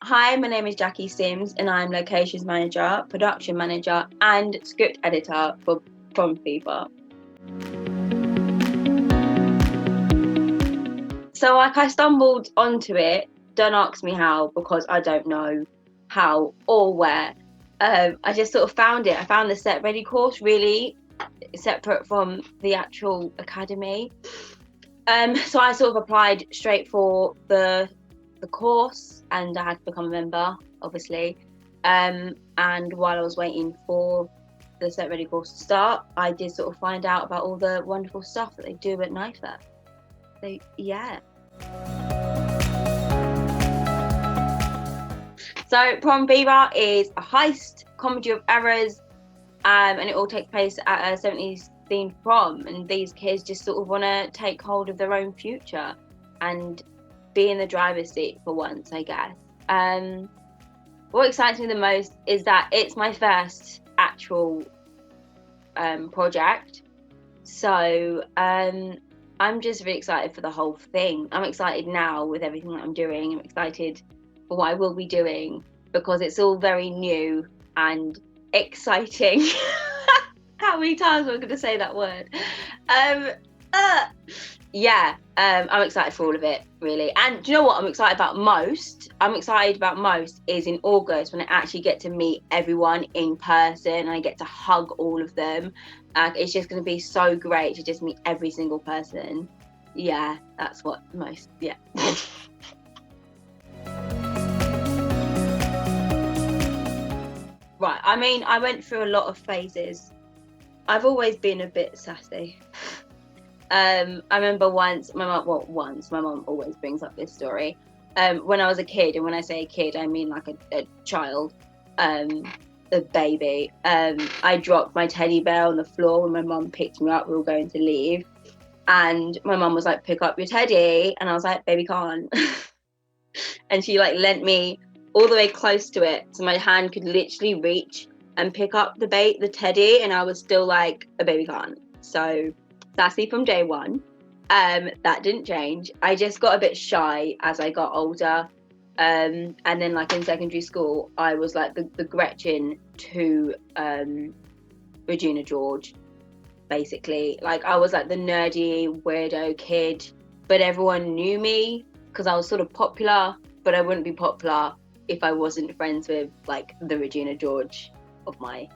Hi, my name is Jacquí Simms and I'm locations manager, production manager and script editor for Prom Fever. So I stumbled onto it, don't ask me how because I don't know how or where. I just sort of found it. I found the Set Ready course really separate from the actual academy. So I sort of applied straight for the course and I had to become a member, obviously. And while I was waiting for the Set Ready course to start, I did sort of find out about all the wonderful stuff that they do at NIFA. So yeah. So Prom Fever is a heist comedy of errors, and it all takes place at a 70s themed prom, and these kids just sort of want to take hold of their own future and be in the driver's seat for once, I guess. What excites me the most is that it's my first actual project, so I'm just really excited for the whole thing. I'm excited now with everything that I'm doing. I'm excited for what I will be doing because it's all very new and exciting. How many times am I going to say that word? I'm excited for all of it, really. And do you know what I'm excited about most? Is in August when I actually get to meet everyone in person and I get to hug all of them. It's just going to be so great to just meet every single person. Yeah, that's what most, yeah. Right, I mean, I went through a lot of phases. I've always been a bit sassy. I remember once, my mum always brings up this story. When I was a kid, and when I say a kid, I mean like a child, a baby. I dropped my teddy bear on the floor when my mum picked me up. We were going to leave, and my mum was like, "Pick up your teddy," and I was like, "Baby can't." And she like lent me all the way close to it, so my hand could literally reach and pick up the teddy, and I was still like, "A baby can't." So sassy from day one. That didn't change. I just got a bit shy as I got older. And then like in secondary school, I was like the Gretchen to Regina George, basically. Like I was like the nerdy weirdo kid, but everyone knew me because I was sort of popular, but I wouldn't be popular if I wasn't friends with like the Regina George of my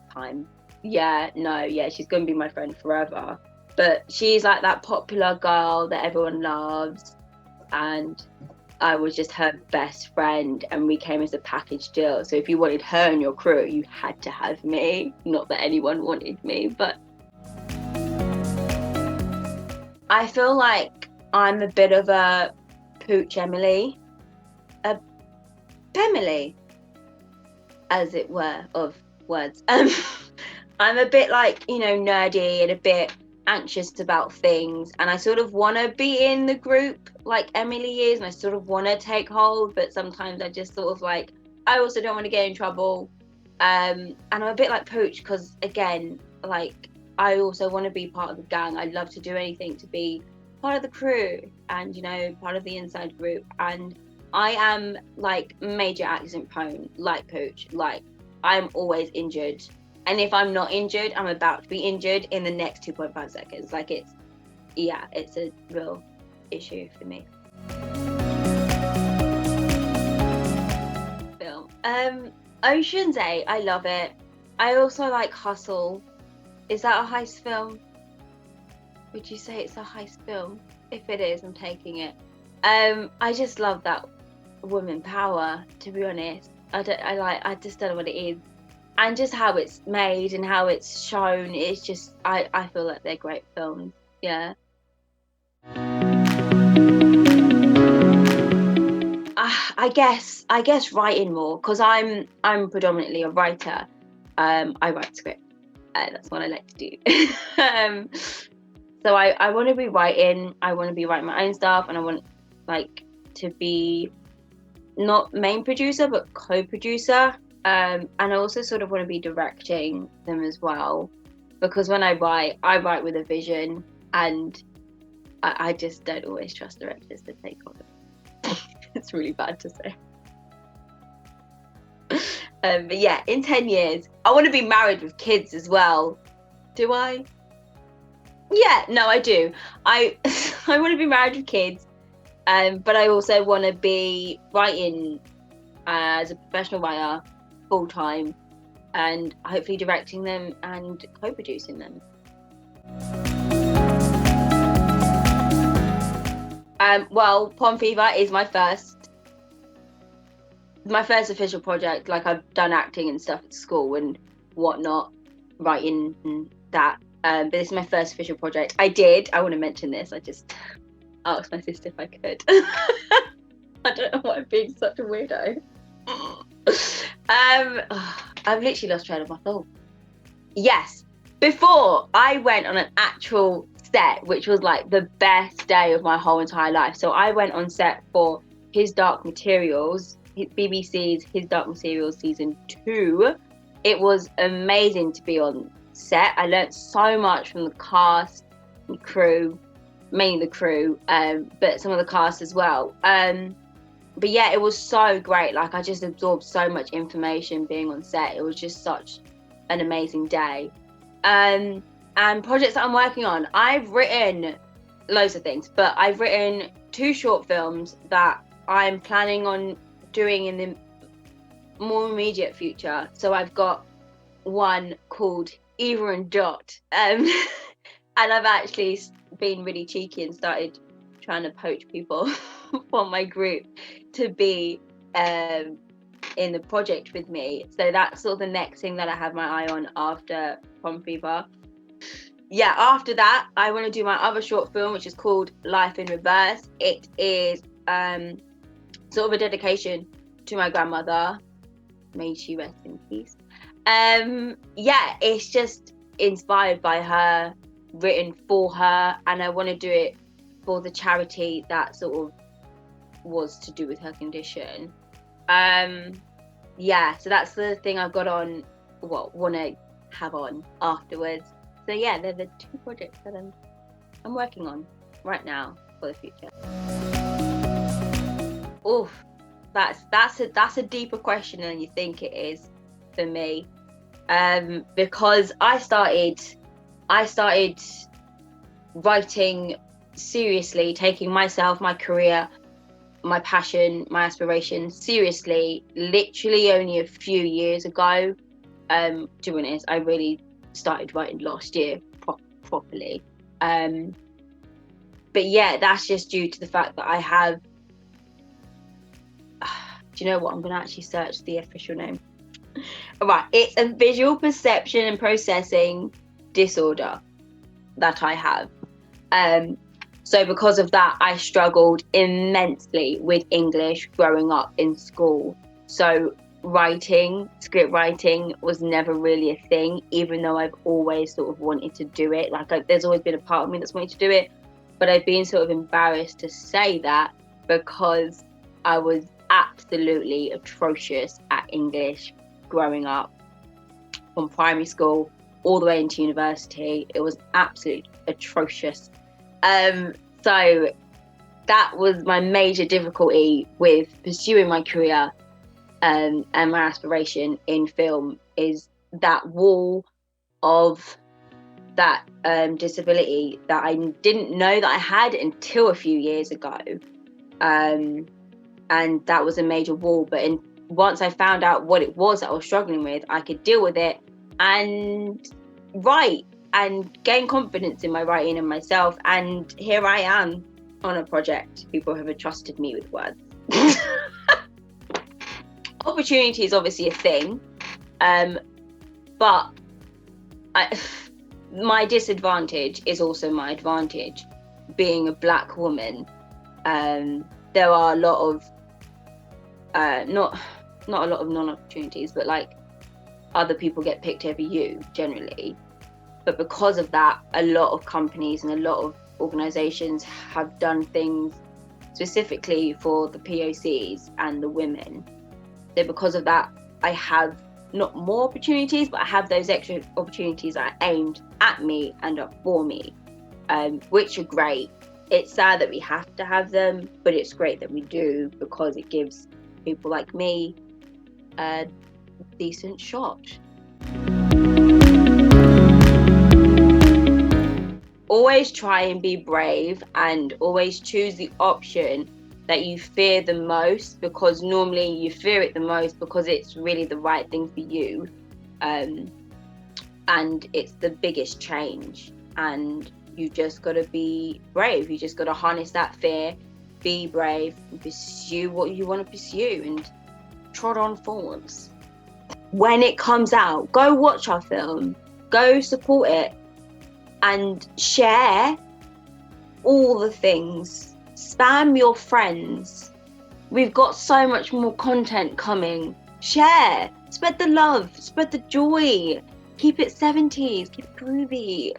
time. She's gonna be my friend forever. But she's like that popular girl that everyone loves, and I was just her best friend, and we came as a package deal. So if you wanted her in your crew, you had to have me. Not that anyone wanted me, but I feel like I'm a bit of a pooch Emily, a Pemily, as it were, of words. I'm a bit like, nerdy and a bit anxious about things, and I sort of want to be in the group like Emily is, and I sort of want to take hold, but sometimes I just sort of like, I also don't want to get in trouble, and I'm a bit like Pooch because again, like I also want to be part of the gang. I'd love to do anything to be part of the crew and part of the inside group, and I am like major accident prone like Pooch. Like I'm always injured. And if I'm not injured, I'm about to be injured in the next 2.5 seconds. Like it's a real issue for me. Film. Ocean's 8, I love it. I also like Hustle. Is that a heist film? Would you say it's a heist film? If it is, I'm taking it. I just love that woman power, to be honest. I just don't know what it is. And just how it's made and how it's shown, it's just, I feel like they're great films. Yeah. I guess writing more, because I'm predominantly a writer. I write script. That's what I like to do. So I want to be writing. I want to be writing my own stuff, and I want like to be not main producer but co-producer. And I also sort of want to be directing them as well, because when I write with a vision, and I just don't always trust directors to take on it. It's really bad to say. But yeah, in 10 years, I want to be married with kids as well. Do I? Yeah, no, I do. I I want to be married with kids, but I also want to be writing as a professional writer full time, and hopefully directing them and co-producing them. Well, Prom Fever is my first official project. Like, I've done acting and stuff at school and whatnot, writing and that. But this is my first official project. I want to mention this. I just asked my sister if I could. I don't know why I'm being such a weirdo. I've literally lost track of my thought. Yes, before I went on an actual set, which was like the best day of my whole entire life. So I went on set for His Dark Materials, BBC's His Dark Materials season 2. It was amazing to be on set. I learnt so much from the cast and crew, mainly the crew, but some of the cast as well. But yeah, it was so great. Like, I just absorbed so much information being on set. It was just such an amazing day. And projects that I'm working on, I've written loads of things, but I've written 2 short films that I'm planning on doing in the more immediate future. So I've got one called Eva and Dot, and I've actually been really cheeky and started trying to poach people from my group to be in the project with me. So that's sort of the next thing that I have my eye on after Prom Fever. Yeah, after that, I want to do my other short film, which is called Life in Reverse. It is sort of a dedication to my grandmother. May she rest in peace. Yeah, it's just inspired by her, written for her, and I want to do it for the charity that sort of was to do with her condition. Yeah, so that's the thing I've got on, want to have on afterwards. So yeah, they're the 2 projects that I'm working on right now for the future. Oof, that's a deeper question than you think it is for me, because I started writing seriously, taking myself, my career, my passion, my aspiration seriously, literally only a few years ago. To be honest, I really started writing last year properly. But yeah, that's just due to the fact that I have. Do you know what? I'm going to actually search the official name. Right, it's a visual perception and processing disorder that I have. So because of that, I struggled immensely with English growing up in school. So script writing was never really a thing, even though I've always sort of wanted to do it. Like, there's always been a part of me that's wanted to do it, but I've been sort of embarrassed to say that because I was absolutely atrocious at English growing up, from primary school all the way into university. It was absolutely atrocious. So that was my major difficulty with pursuing my career, and my aspiration in film, is that wall of that disability that I didn't know that I had until a few years ago. And that was a major wall. But once I found out what it was that I was struggling with, I could deal with it and write and gain confidence in my writing and myself. And here I am on a project. People have entrusted me with words. Opportunity is obviously a thing, but my disadvantage is also my advantage. Being a Black woman, there are a lot of not a lot of non-opportunities, but like, other people get picked over you generally. But because of that, a lot of companies and a lot of organizations have done things specifically for the POCs and the women. So because of that, I have not more opportunities, but I have those extra opportunities that are aimed at me and are for me, which are great. It's sad that we have to have them, but it's great that we do, because it gives people like me decent shot. Always try and be brave, and always choose the option that you fear the most, because normally you fear it the most because it's really the right thing for you, and it's the biggest change, and you just got to be brave. You just got to harness that fear, be brave, and pursue what you want to pursue, and trot on forwards. When it comes out, go watch our film, go support it, and share all the things. Spam your friends. We've got so much more content coming. Share, spread the love, spread the joy. Keep it 70s, keep it groovy.